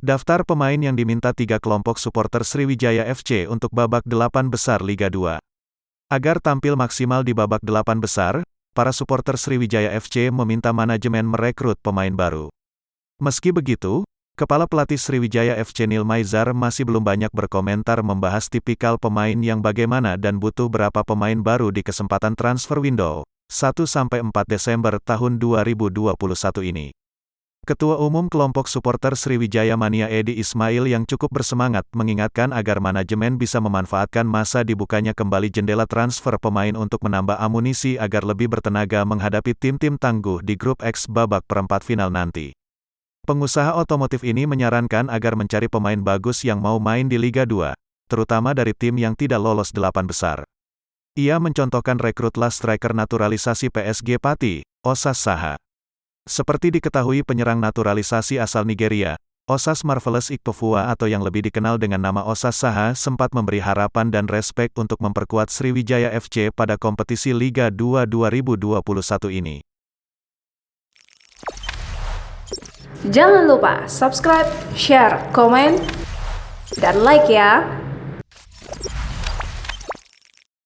Daftar pemain yang diminta 3 kelompok supporter Sriwijaya FC untuk babak 8 besar Liga 2. Agar tampil maksimal di babak 8 besar, para supporter Sriwijaya FC meminta manajemen merekrut pemain baru. Meski begitu, Kepala Pelatih Sriwijaya FC Neil Maizar masih belum banyak berkomentar membahas tipikal pemain yang bagaimana dan butuh berapa pemain baru di kesempatan transfer window, 1-4 Desember tahun 2021 ini. Ketua Umum Kelompok Supporter Sriwijaya Mania Edi Ismail yang cukup bersemangat mengingatkan agar manajemen bisa memanfaatkan masa dibukanya kembali jendela transfer pemain untuk menambah amunisi agar lebih bertenaga menghadapi tim-tim tangguh di grup X babak perempat final nanti. Pengusaha otomotif ini menyarankan agar mencari pemain bagus yang mau main di Liga 2, terutama dari tim yang tidak lolos 8 besar. Ia mencontohkan rekrutlah striker naturalisasi PSG Pati, Osas Saha. Seperti diketahui penyerang naturalisasi asal Nigeria, Osas Marvelous Ikpofua atau yang lebih dikenal dengan nama Osas Saha sempat memberi harapan dan respek untuk memperkuat Sriwijaya FC pada kompetisi Liga 2 2021 ini. Jangan lupa subscribe, share, komen, dan like ya!